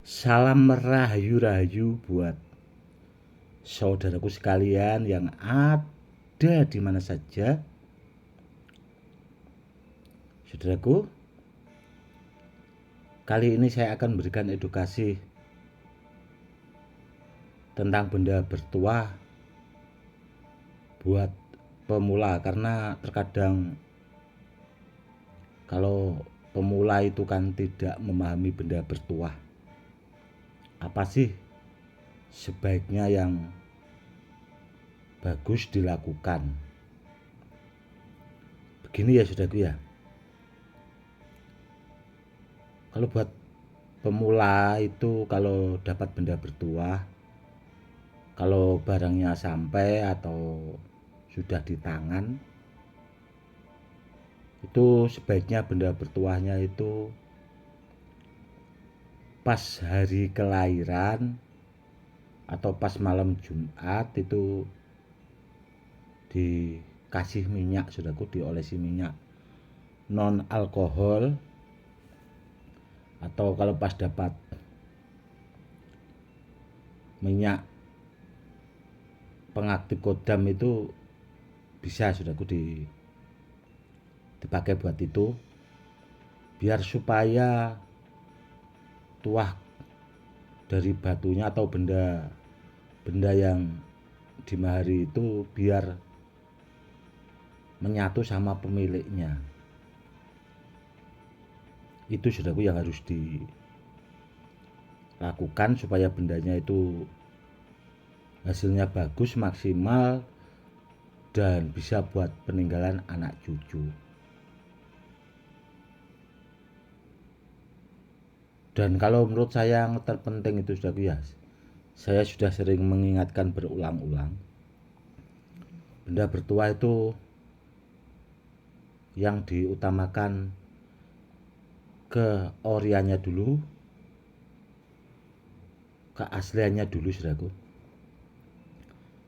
Salam merahayu-rahayu buat saudaraku sekalian yang ada di mana saja. Saudaraku, kali ini saya akan memberikan edukasi tentang benda bertuah buat pemula, karena terkadang kalau pemula itu kan tidak memahami benda bertuah. Apa sih sebaiknya yang bagus dilakukan? Begini ya saudaraku ya. Kalau buat pemula itu kalau dapat benda bertuah, kalau barangnya sampai atau sudah di tangan, itu sebaiknya benda bertuahnya itu pas hari kelahiran atau pas malam Jumat itu dikasih minyak, saudaraku, diolesi minyak non alkohol. Atau kalau pas dapat minyak pengaktif kodam itu bisa, saudaraku, dipakai buat itu, biar supaya tuah dari batunya atau benda yang dimahari itu biar menyatu sama pemiliknya. Itu saudaraku yang harus dilakukan supaya bendanya itu hasilnya bagus, maksimal, dan bisa buat peninggalan anak cucu. Dan kalau menurut saya yang terpenting itu saudaraku ya, saya sudah sering mengingatkan berulang-ulang, benda bertuah itu yang diutamakan keoriannya dulu, keasliannya dulu, saudaraku.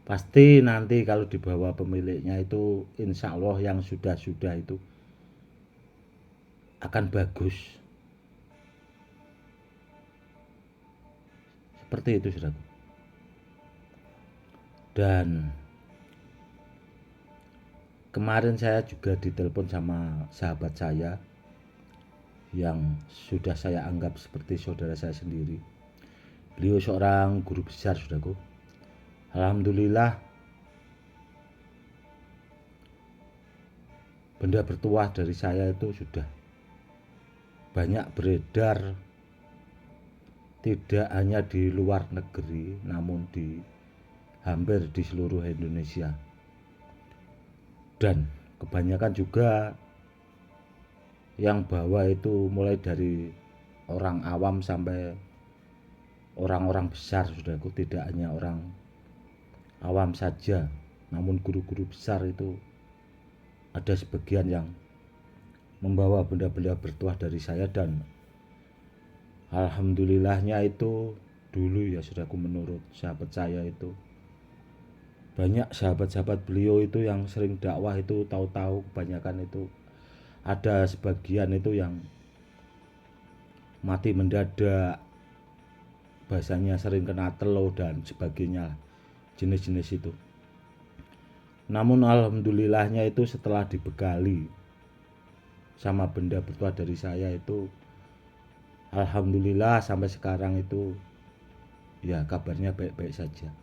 Pasti nanti kalau dibawa pemiliknya itu insya Allah yang sudah-sudah itu akan bagus. Seperti itu, saudaraku. Dan kemarin saya juga ditelepon sama sahabat saya yang sudah saya anggap seperti saudara saya sendiri. Beliau seorang guru besar, saudaraku. Alhamdulillah, benda bertuah dari saya itu sudah banyak beredar, tidak hanya di luar negeri, namun hampir di seluruh Indonesia. Dan kebanyakan juga yang bawa itu mulai dari orang awam sampai orang-orang besar, saudaraku. Tidak hanya orang awam saja, namun guru-guru besar itu ada sebagian yang membawa benda-benda bertuah dari saya. Dan alhamdulillahnya itu dulu ya, saudaraku, menurut sahabat saya itu banyak sahabat-sahabat beliau itu yang sering dakwah itu tahu-tahu kebanyakan itu ada sebagian itu yang mati mendadak, bahasanya sering kena telur dan sebagainya, jenis-jenis itu. Namun alhamdulillahnya itu setelah dibekali sama benda bertuah dari saya itu, alhamdulillah sampai sekarang itu ya kabarnya baik-baik saja.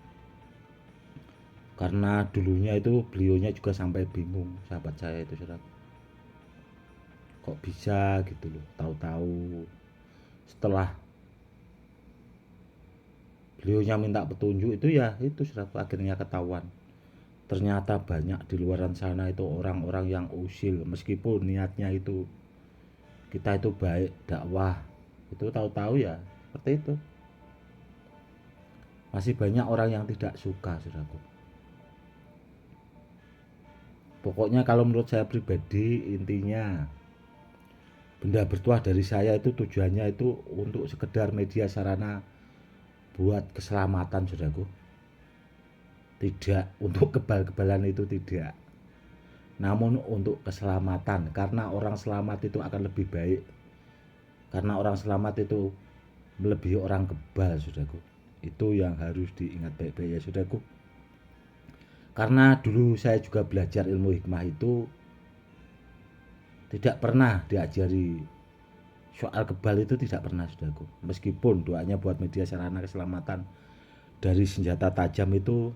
Karena dulunya itu beliaunya juga sampai bingung, sahabat saya itu, saudara, kok bisa gitu loh. Tahu-tahu setelah beliaunya minta petunjuk itu ya itu, saudara, akhirnya ketahuan. Ternyata banyak di luaran sana itu orang-orang yang usil, meskipun niatnya itu kita itu baik dakwah, itu tahu-tahu ya seperti itu. Masih banyak orang yang tidak suka, saudaraku. Pokoknya kalau menurut saya pribadi, intinya benda bertuah dari saya itu tujuannya itu untuk sekedar media sarana buat keselamatan, saudaraku. Tidak untuk kebal-kebalan, itu tidak. Namun untuk keselamatan, karena orang selamat itu akan lebih baik. Karena orang selamat itu melebihi orang kebal, saudaraku. Itu yang harus diingat baik-baik ya, saudaraku. Karena dulu saya juga belajar ilmu hikmah itu tidak pernah diajari soal kebal, itu tidak pernah, saudaraku. Meskipun doanya buat media sarana keselamatan dari senjata tajam itu,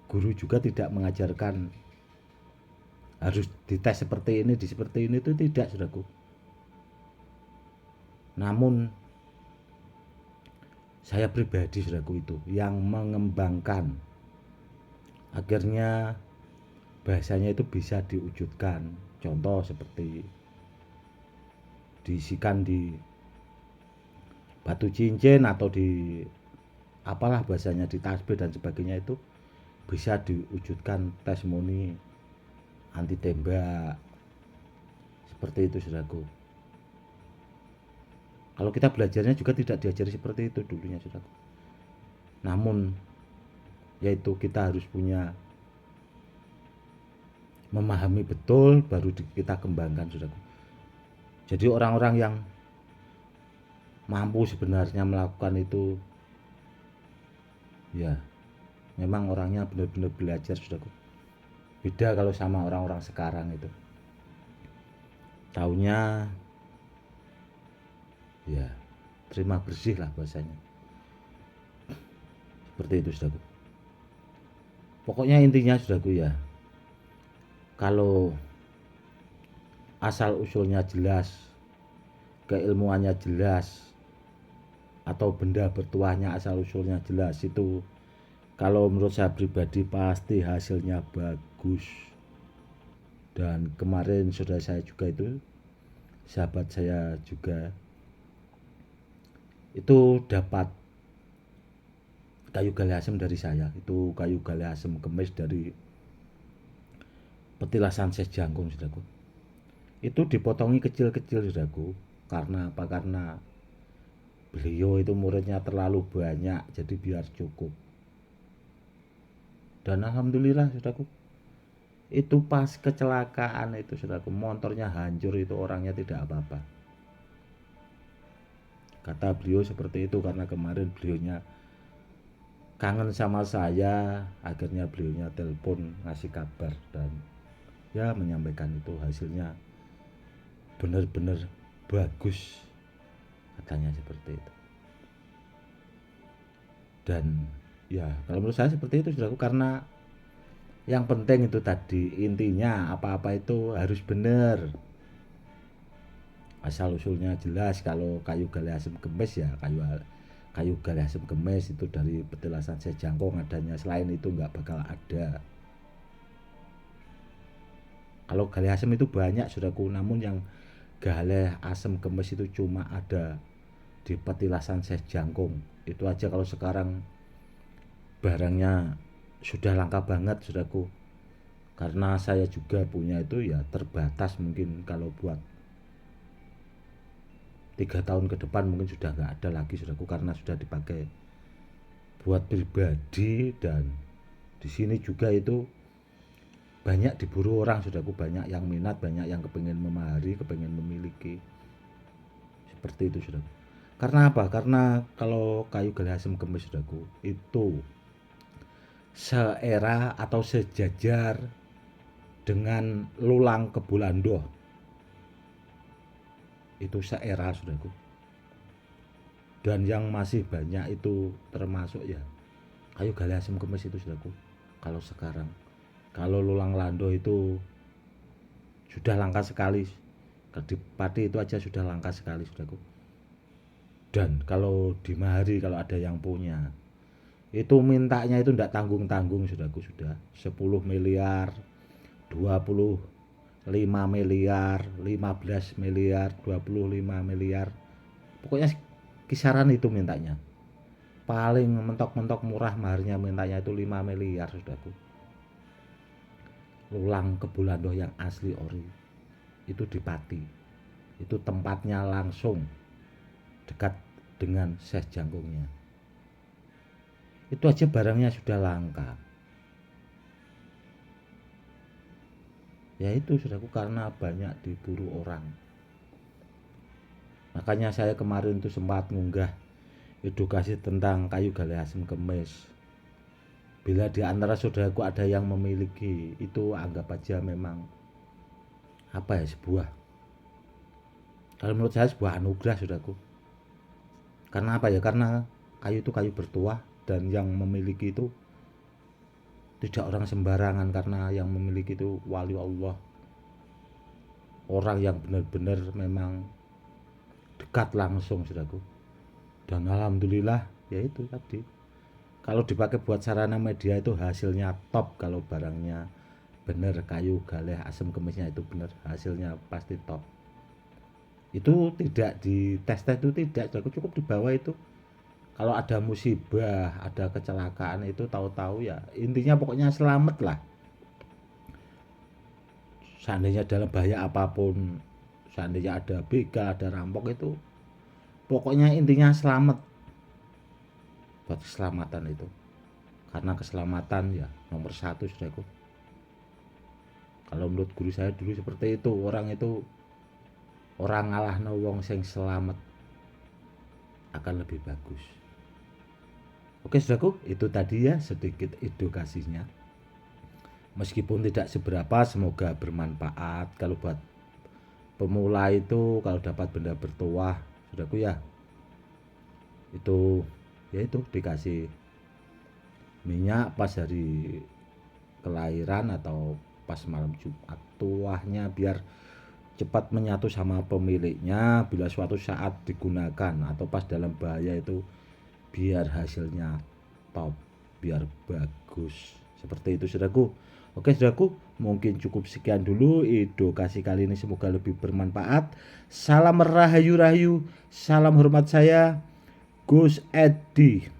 guru juga tidak mengajarkan harus dites seperti ini, di seperti ini, itu tidak, saudaraku. Namun saya pribadi, saudaraku, itu yang mengembangkan, akhirnya bahasanya itu bisa diwujudkan. Contoh seperti diisikan di batu cincin atau di apalah bahasanya, di tasbih dan sebagainya, itu bisa diwujudkan testimoni anti tembak. Seperti itu, saudaraku. Kalau kita belajarnya juga tidak diajari seperti itu dulunya, saudaraku. Namun yaitu kita harus punya memahami betul, baru kita kembangkan, saudaraku. Jadi orang-orang yang mampu sebenarnya melakukan itu, ya memang orangnya benar-benar belajar, saudaraku. Beda kalau sama orang-orang sekarang itu, taunya ya terima bersih lah bahasanya. Seperti itu, saudaraku. Pokoknya intinya, saudaraku, ya kalau asal usulnya jelas, keilmuannya jelas, atau benda bertuahnya asal usulnya jelas, itu kalau menurut saya pribadi pasti hasilnya bagus. Dan kemarin saudara saya juga itu, sahabat saya juga itu dapat kayu gali asem dari saya. Itu kayu gali asem kemis dari petilasan ses jangkung, saudaraku. Itu dipotongi kecil-kecil, saudaraku. Karena apa? Karena beliau itu muridnya terlalu banyak, jadi biar cukup. Dan alhamdulillah, saudaraku, itu pas kecelakaan itu, saudaraku, motornya hancur, itu orangnya tidak apa-apa. Kata beliau seperti itu karena kemarin beliaunya kangen sama saya, akhirnya beliaunya telepon ngasih kabar dan ya menyampaikan itu hasilnya benar-benar bagus, katanya seperti itu. Dan ya kalau menurut saya seperti itu, saudaraku, karena yang penting itu tadi, intinya apa-apa itu harus benar, asal usulnya jelas. Kalau kayu gali asem kemis, ya kayu gali asem kemis itu dari petilasan ses jangkung adanya, selain itu nggak bakal ada. Kalau gali asem itu banyak, saudaraku, namun yang gali asem kemis itu cuma ada di petilasan ses jangkung. Itu aja kalau sekarang barangnya sudah langka banget, saudaraku. Karena saya juga punya itu ya terbatas, mungkin kalau buat 3 tahun ke depan mungkin sudah nggak ada lagi, saudaraku, karena sudah dipakai buat pribadi. Dan di sini juga itu banyak diburu orang, saudaraku, banyak yang minat, banyak yang kepengen memahari, kepengen memiliki. Seperti itu, saudaraku. Karena apa? Karena kalau kayu gali asem kemis, saudaraku, itu seera atau sejajar dengan lulang kebulandoh. Itu seera, saudaraku. Dan yang masih banyak itu termasuk ya kayu gali asem kemis itu, saudaraku. Kalau sekarang, kalau lulang lando itu sudah langka sekali. Di Pati itu aja sudah langka sekali, saudaraku. Dan kalau di Mahari, kalau ada yang punya, itu mintanya itu tidak tanggung-tanggung, saudaraku. Sudah 10 miliar, 25 miliar, 15 miliar, 25 miliar. Pokoknya kisaran itu mintanya. Paling mentok-mentok murah maharnya mintanya itu 5 miliar, saudaraku. Lulang kebulandoh yang asli ori. Itu di Pati. Itu tempatnya langsung dekat dengan ses jangkungnya. Itu aja barangnya sudah langka. Ya itu, saudaraku, karena banyak diburu orang. Makanya saya kemarin tuh sempat ngunggah edukasi tentang kayu galih asam kemis. Bila di antara saudaraku ada yang memiliki, itu anggap aja memang apa ya, sebuah, kalau menurut saya sebuah anugerah saudaraku. Karena apa ya? Karena kayu itu kayu bertuah, dan yang memiliki itu tidak orang sembarangan, karena yang memiliki itu wali Allah, orang yang benar-benar memang dekat langsung saudaraku. Dan alhamdulillah ya itu tadi, kalau dipakai buat sarana media itu hasilnya top. Kalau barangnya bener, kayu galih asam kemisnya itu bener, hasilnya pasti top. Itu tidak dites tes, itu tidak, aku cukup dibawa itu. Kalau ada musibah, ada kecelakaan, itu tahu-tahu ya intinya pokoknya selamat lah. Seandainya dalam bahaya apapun, seandainya ada begal, ada rampok, itu pokoknya intinya selamat. Buat keselamatan itu, karena keselamatan ya nomor satu saudaraku. Kalau menurut guru saya dulu seperti itu, orang itu, orang ngalah wong sing selamat akan lebih bagus. Oke saudaraku, itu tadi ya sedikit edukasinya. Meskipun tidak seberapa, semoga bermanfaat. Kalau buat pemula itu, kalau dapat benda bertuah saudaraku ya, itu ya itu dikasih minyak pas hari kelahiran atau pas malam Jumat, tuahnya biar cepat menyatu sama pemiliknya bila suatu saat digunakan, atau pas dalam bahaya itu biar hasilnya top, biar bagus. Seperti itu saudaraku. Oke saudaraku, mungkin cukup sekian dulu edukasi kali ini, semoga lebih bermanfaat. Salam rahayu rahayu, salam hormat saya Gus Edi.